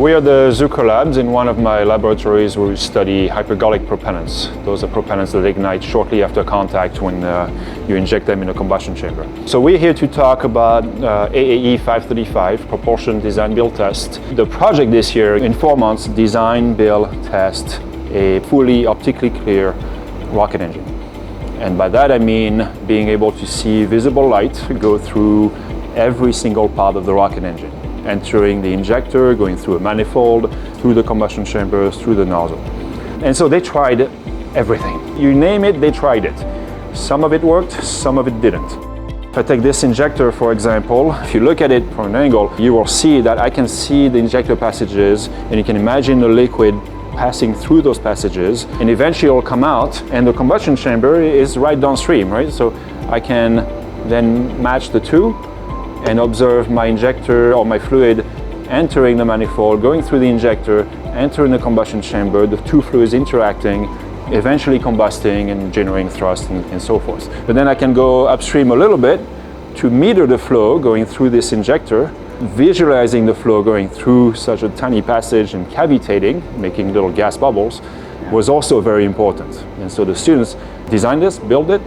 we are the Zucker Labs. In one of my laboratories we study hypergolic propellants. Those are propellants that ignite shortly after contact when you inject them in a combustion chamber. So we're here to talk about AAE 535, Propulsion Design Build Test. The project this year, in 4 months, design, build, test a fully optically clear rocket engine. And by that I mean being able to see visible light go through every single part of the rocket engine, entering the injector, going through a manifold, through the combustion chamber, through the nozzle. And so they tried everything. You name it, they tried it. Some of it worked, some of it didn't. If I take this injector, for example, if you look at it from an angle, you will see that I can see the injector passages, and you can imagine the liquid passing through those passages, and eventually it will come out, and the combustion chamber is right downstream, right? So I can then match the two and observe my injector or my fluid entering the manifold, going through the injector, entering the combustion chamber, the two fluids interacting, eventually combusting and generating thrust and so forth. But then I can go upstream a little bit to meter the flow going through this injector. Visualizing the flow going through such a tiny passage and cavitating, making little gas bubbles, was also very important. And so the students designed this, built it,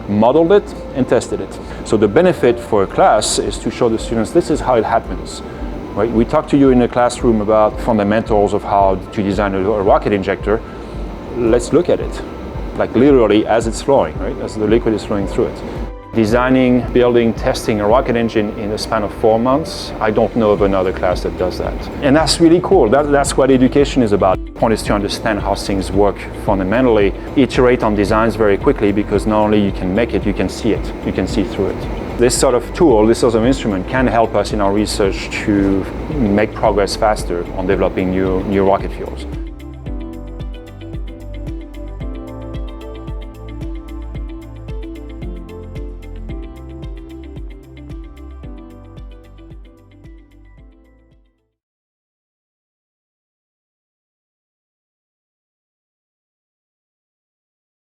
modeled it, and tested it. So the benefit for a class is to show the students this is how it happens. Right? We talked to you in the classroom about fundamentals of how to design a rocket injector. Let's look at it, like literally as it's flowing, right? As the liquid is flowing through it. Designing, building, testing a rocket engine in a span of 4 months, I don't know of another class that does that. And that's really cool. That's what education is about. The point is to understand how things work fundamentally, iterate on designs very quickly, because not only you can make it, you can see it, you can see through it. This sort of tool, this sort of instrument can help us in our research to make progress faster on developing new rocket fuels.